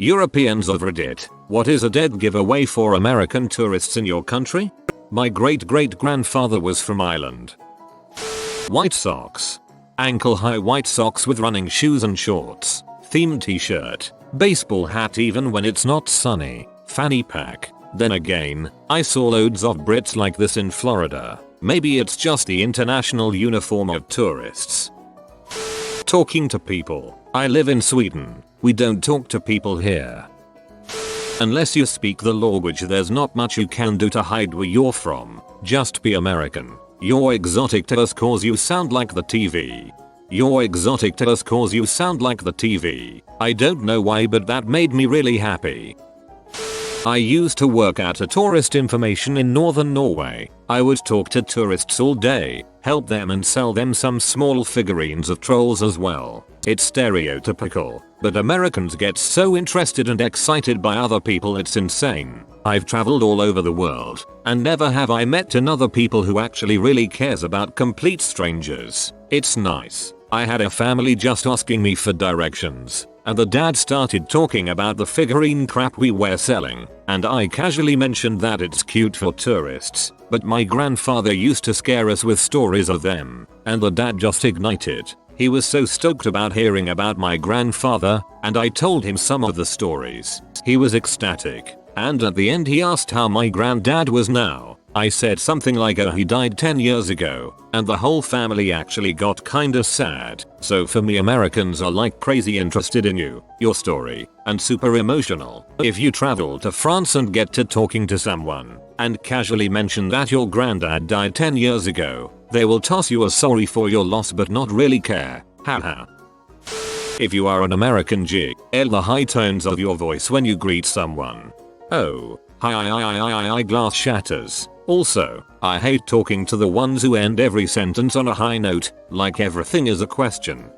Europeans of Reddit, what is a dead giveaway for American tourists in your country? My great-great-grandfather was from Ireland. White socks. Ankle-high white socks with running shoes and shorts. Themed t-shirt. Baseball hat even when it's not sunny. Fanny pack. Then again, I saw loads of Brits like this in Florida. Maybe it's just the international uniform of tourists. Talking to people. I live in Sweden. We don't talk to people here. Unless you speak the language, there's not much you can do to hide where you're from. Just be American. You're exotic to us cause you sound like the TV. You're exotic to us cause you sound like the TV. I don't know why, but that made me really happy. I used to work at a tourist information in northern Norway. I would talk to tourists all day, help them and sell them some small figurines of trolls as well. It's stereotypical, but Americans get so interested and excited by other people it's insane. I've traveled all over the world, and never have I met another people who actually really cares about complete strangers. It's nice. I had a family just asking me for directions, and the dad started talking about the figurine crap we were selling, and I casually mentioned that it's cute for tourists, but my grandfather used to scare us with stories of them, and the dad just ignited. He was so stoked about hearing about my grandfather, and I told him some of the stories. He was ecstatic, and at the end he asked how my granddad was now. I said something like he died 10 years ago, and the whole family actually got kinda sad. So for me, Americans are like crazy interested in you, your story, and super emotional. If you travel to France and get to talking to someone, and casually mention that your granddad died 10 years ago, they will toss you a sorry for your loss but not really care. Haha. If you are an American G, the high tones of your voice when you greet someone. Oh, hi, glass shatters. Also, I hate talking to the ones who end every sentence on a high note, like everything is a question.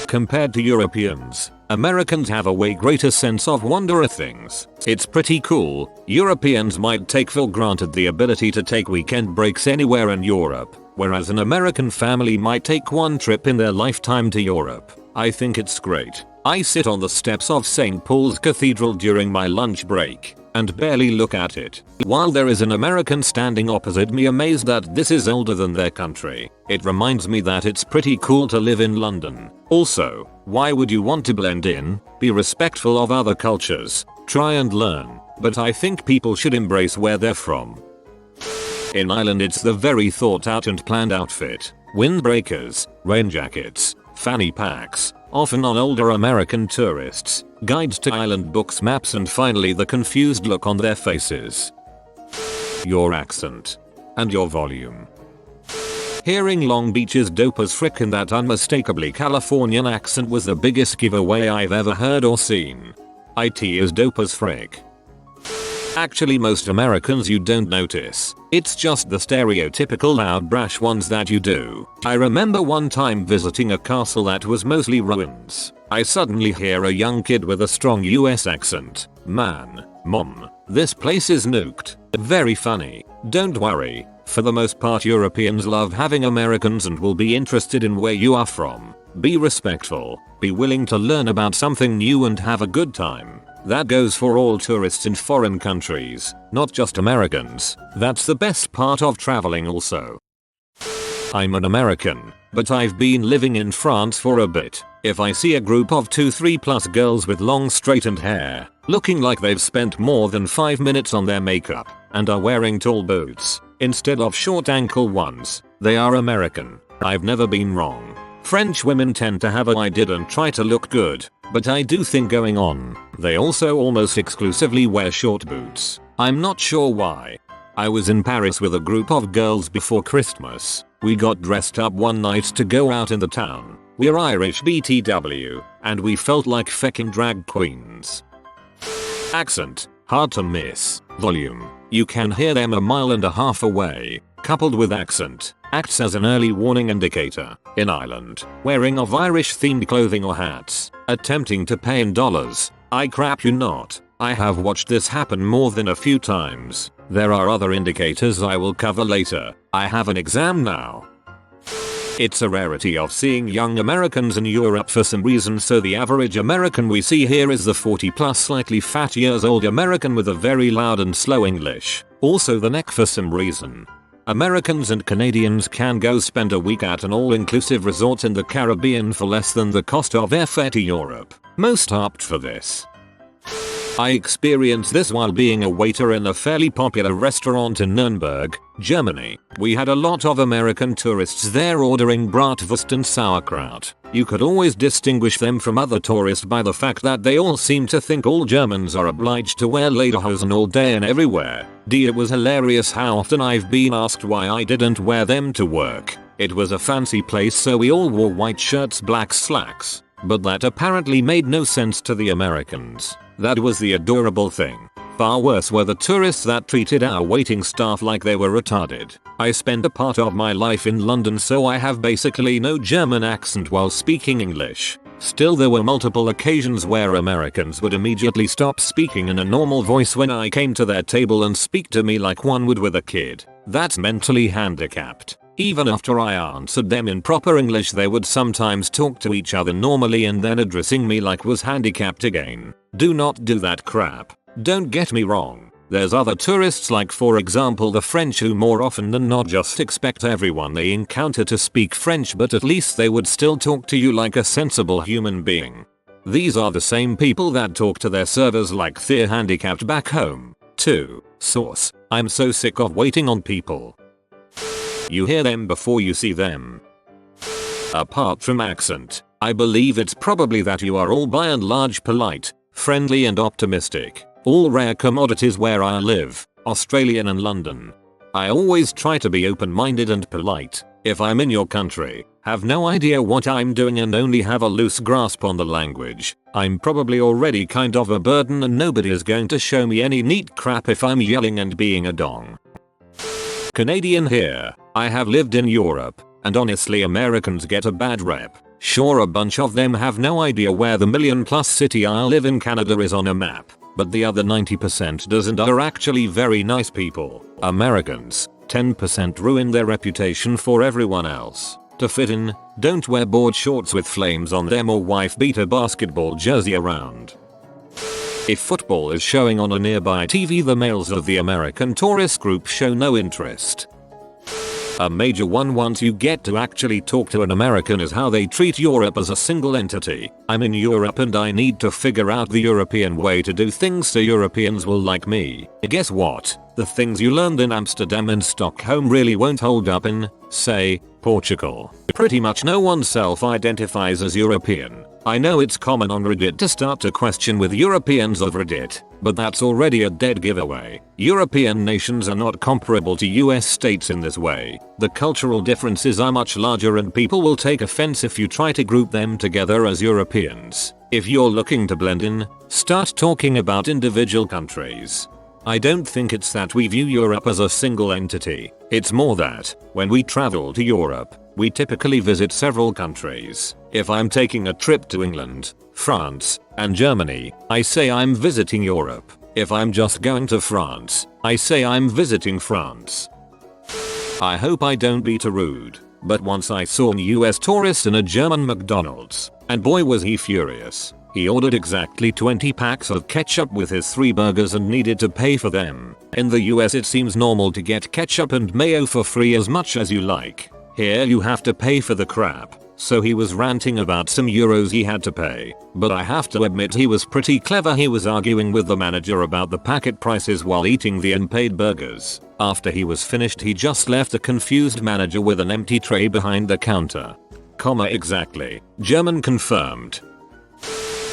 Compared to Europeans, Americans have a way greater sense of wonder at things. It's pretty cool. Europeans might take for granted the ability to take weekend breaks anywhere in Europe, whereas an American family might take one trip in their lifetime to Europe. I think it's great. I sit on the steps of St. Paul's Cathedral during my lunch break and barely look at it, while there is an American standing opposite me amazed that this is older than their country. It reminds me that it's pretty cool to live in London. Also, why would you want to blend in? Be respectful of other cultures, try and learn, but I think people should embrace where they're from. In Ireland it's the very thought out and planned outfit. Windbreakers, rain jackets, fanny packs, often on older American tourists, guides to island books, maps, and finally the confused look on their faces. Your accent. And your volume. Hearing Long Beach is dope as frick, and that unmistakably Californian accent was the biggest giveaway I've ever heard or seen. IT is dope as frick. Actually, most Americans you don't notice. It's just the stereotypical loud brash ones that you do. I remember one time visiting a castle that was mostly ruins. I suddenly hear a young kid with a strong US accent. Man, mom, this place is nuked. Very funny. Don't worry. For the most part, Europeans love having Americans and will be interested in where you are from. Be respectful. Be willing to learn about something new and have a good time. That goes for all tourists in foreign countries, not just Americans. That's the best part of traveling also. I'm an American, but I've been living in France for a bit. If I see a group of 2-3+ girls with long straightened hair, looking like they've spent more than 5 minutes on their makeup, and are wearing tall boots instead of short ankle ones, they are American. I've never been wrong. French women tend to have a I did and try to look good, but I do think going on, they also almost exclusively wear short boots. I'm not sure why. I was in Paris with a group of girls before Christmas. We got dressed up one night to go out in the town. We're Irish BTW, and we felt like fecking drag queens. Accent, hard to miss. Volume, you can hear them a mile and a half away. Coupled with accent, acts as an early warning indicator. In Ireland, wearing of Irish themed clothing or hats, attempting to pay in dollars. I crap you not. I have watched this happen more than a few times. There are other indicators I will cover later. I have an exam now. It's a rarity of seeing young Americans in Europe for some reason, so the average American we see here is the 40 plus slightly fat years old American with a very loud and slow English. Also the neck for some reason. Americans and Canadians can go spend a week at an all-inclusive resort in the Caribbean for less than the cost of airfare to Europe. Most apt for this. I experienced this while being a waiter in a fairly popular restaurant in Nuremberg, Germany. We had a lot of American tourists there ordering bratwurst and sauerkraut. You could always distinguish them from other tourists by the fact that they all seem to think all Germans are obliged to wear lederhosen all day and everywhere. It was hilarious how often I've been asked why I didn't wear them to work. It was a fancy place, so we all wore white shirts, black slacks. But that apparently made no sense to the Americans. That was the adorable thing. Far worse were the tourists that treated our waiting staff like they were retarded. I spent a part of my life in London, so I have basically no German accent while speaking English. Still, there were multiple occasions where Americans would immediately stop speaking in a normal voice when I came to their table and speak to me like one would with a kid. That's mentally handicapped. Even after I answered them in proper English, they would sometimes talk to each other normally and then addressing me like was handicapped again. Do not do that crap. Don't get me wrong. There's other tourists, like for example the French, who more often than not just expect everyone they encounter to speak French, but at least they would still talk to you like a sensible human being. These are the same people that talk to their servers like they're handicapped back home. 2. Source. I'm so sick of waiting on people. You hear them before you see them. Apart from accent, I believe it's probably that you are all by and large polite, friendly and optimistic. All rare commodities where I live, Australia and London. I always try to be open-minded and polite. If I'm in your country, have no idea what I'm doing and only have a loose grasp on the language, I'm probably already kind of a burden and nobody is going to show me any neat crap if I'm yelling and being a dong. Canadian here. I have lived in Europe, and honestly Americans get a bad rep. Sure, a bunch of them have no idea where the million-plus city I live in Canada is on a map, but the other 90% doesn't are actually very nice people. Americans, 10% ruin their reputation for everyone else. To fit in, don't wear board shorts with flames on them or wife-beater basketball jersey around. If football is showing on a nearby TV, the males of the American tourist group show no interest. A major one once you get to actually talk to an American is how they treat Europe as a single entity. I'm in Europe and I need to figure out the European way to do things so Europeans will like me. Guess what? The things you learned in Amsterdam and Stockholm really won't hold up in, say, Portugal. Pretty much no one self-identifies as European. I know it's common on Reddit to start a question with Europeans of Reddit, but that's already a dead giveaway. European nations are not comparable to US states in this way. The cultural differences are much larger and people will take offense if you try to group them together as Europeans. If you're looking to blend in, start talking about individual countries. I don't think it's that we view Europe as a single entity. It's more that, when we travel to Europe, we typically visit several countries. If I'm taking a trip to England, France, and Germany, I say I'm visiting Europe. If I'm just going to France, I say I'm visiting France. I hope I don't be too rude, but once I saw a US tourist in a German McDonald's, and boy was he furious. He ordered exactly 20 packs of ketchup with his 3 burgers and needed to pay for them. In the US it seems normal to get ketchup and mayo for free as much as you like. Here you have to pay for the crap. So he was ranting about some euros he had to pay. But I have to admit he was pretty clever. He was arguing with the manager about the packet prices while eating the unpaid burgers. After he was finished he just left the confused manager with an empty tray behind the counter. Exactly. German confirmed.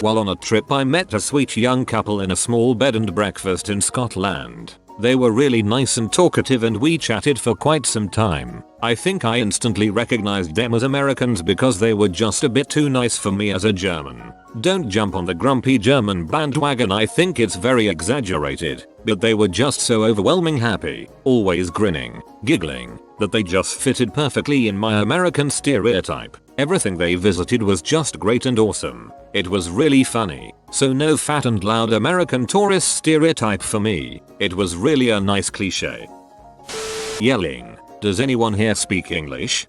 While on a trip I met a sweet young couple in a small bed and breakfast in Scotland. They were really nice and talkative and we chatted for quite some time. I think I instantly recognized them as Americans because they were just a bit too nice for me as a German. Don't jump on the grumpy German bandwagon, I think it's very exaggerated, but they were just so overwhelming happy, always grinning, giggling, that they just fitted perfectly in my American stereotype. Everything they visited was just great and awesome. It was really funny. So no fat and loud American tourist stereotype for me. It was really a nice cliche. Yelling. Does anyone here speak English?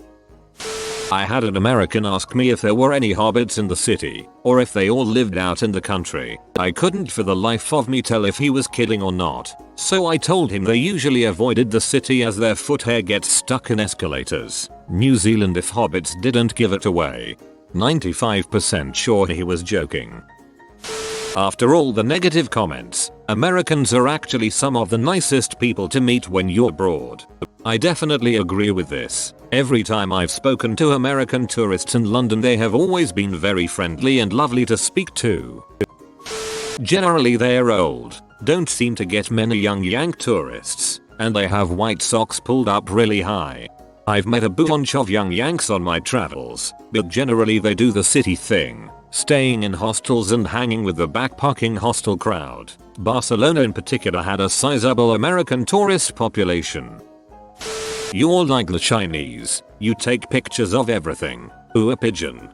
I had an American ask me if there were any hobbits in the city, or if they all lived out in the country. I couldn't for the life of me tell if he was kidding or not, so I told him they usually avoided the city as their foot hair gets stuck in escalators. New Zealand if hobbits didn't give it away. 95% sure he was joking. After all the negative comments, Americans are actually some of the nicest people to meet when you're abroad. I definitely agree with this. Every time I've spoken to American tourists in London, they have always been very friendly and lovely to speak to. Generally they're old, don't seem to get many young Yank tourists, and they have white socks pulled up really high. I've met a bunch of young Yanks on my travels, but generally they do the city thing, staying in hostels and hanging with the backpacking hostel crowd. Barcelona in particular had a sizable American tourist population. You're like the Chinese, you take pictures of everything. Ooh, a pigeon.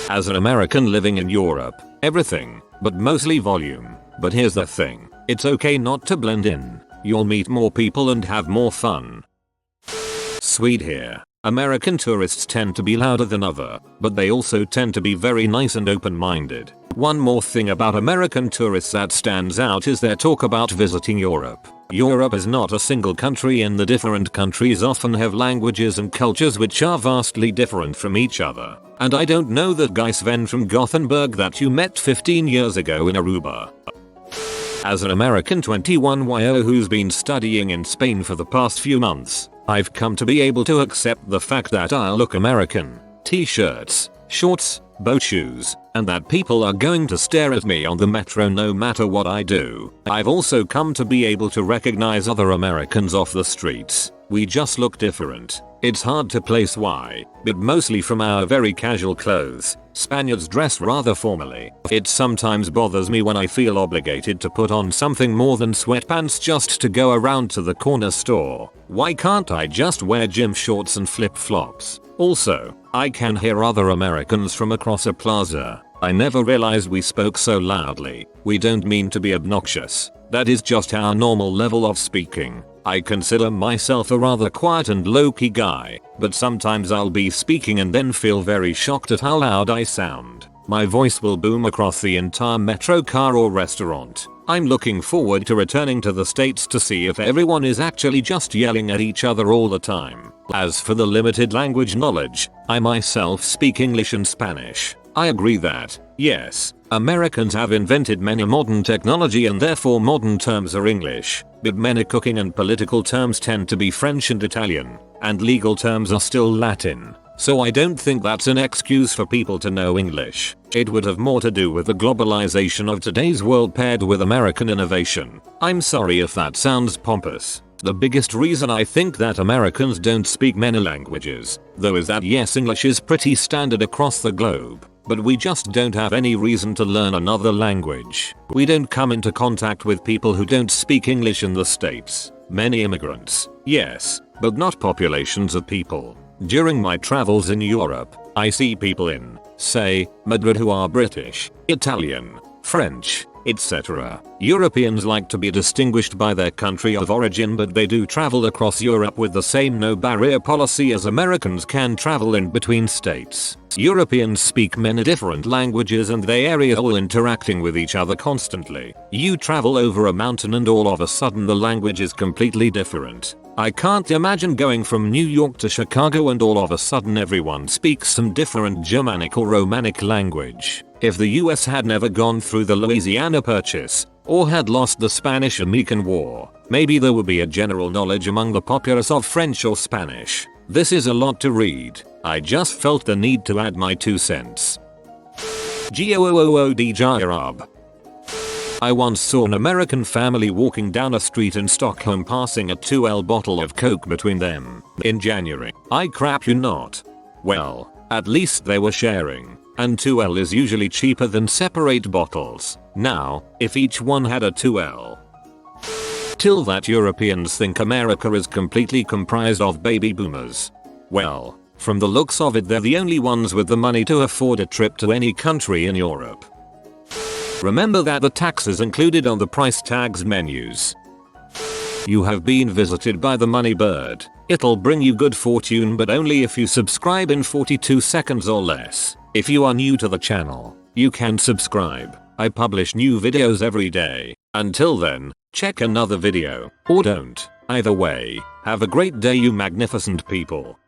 As an American living in Europe, everything, but mostly volume. But here's the thing, it's okay not to blend in. You'll meet more people and have more fun. Sweet here. American tourists tend to be louder than other, but they also tend to be very nice and open-minded. One more thing about American tourists that stands out is their talk about visiting Europe. Europe is not a single country, and the different countries often have languages and cultures which are vastly different from each other. And I don't know that guy Sven from Gothenburg that you met 15 years ago in Aruba. As an American 21yo who's been studying in Spain for the past few months, I've come to be able to accept the fact that I'll look American. T-shirts, shorts, boat shoes, and that people are going to stare at me on the metro no matter what I do. I've also come to be able to recognize other Americans off the streets. We just look different. It's hard to place why, but mostly from our very casual clothes. Spaniards dress rather formally. It sometimes bothers me when I feel obligated to put on something more than sweatpants just to go around to the corner store. Why can't I just wear gym shorts and flip-flops? Also, I can hear other Americans from across a plaza. I never realized we spoke so loudly. We don't mean to be obnoxious. That is just our normal level of speaking. I consider myself a rather quiet and low-key guy, but sometimes I'll be speaking and then feel very shocked at how loud I sound. My voice will boom across the entire metro, car or restaurant. I'm looking forward to returning to the States to see if everyone is actually just yelling at each other all the time. As for the limited language knowledge, I myself speak English and Spanish. I agree that, yes, Americans have invented many modern technology and therefore modern terms are English, but many cooking and political terms tend to be French and Italian, and legal terms are still Latin. So I don't think that's an excuse for people to know English. It would have more to do with the globalization of today's world paired with American innovation. I'm sorry if that sounds pompous. The biggest reason I think that Americans don't speak many languages, though, is that yes, English is pretty standard across the globe, but we just don't have any reason to learn another language. We don't come into contact with people who don't speak English in the States. Many immigrants, yes, but not populations of people. During my travels in Europe, I see people in, say, Madrid who are British, Italian, French, etc. Europeans like to be distinguished by their country of origin, but they do travel across Europe with the same no barrier policy as Americans can travel in between states. Europeans speak many different languages and they are all interacting with each other constantly. You travel over a mountain and all of a sudden the language is completely different. I can't imagine going from New York to Chicago and all of a sudden everyone speaks some different Germanic or Romanic language. If the US had never gone through the Louisiana Purchase, or had lost the Spanish-American War, maybe there would be a general knowledge among the populace of French or Spanish. This is a lot to read. I just felt the need to add my 2 cents. Goodjob. I once saw an American family walking down a street in Stockholm passing a 2L bottle of Coke between them in January. I crap you not. Well, at least they were sharing, and 2L is usually cheaper than separate bottles. Now, if each one had a 2L. Till that Europeans think America is completely comprised of baby boomers. Well, from the looks of it they're the only ones with the money to afford a trip to any country in Europe. Remember that the tax is included on the price tags menus. You have been visited by the money bird. It'll bring you good fortune, but only if you subscribe in 42 seconds or less. If you are new to the channel, you can subscribe. I publish new videos every day. Until then, check another video, or don't. Either way, have a great day you magnificent people.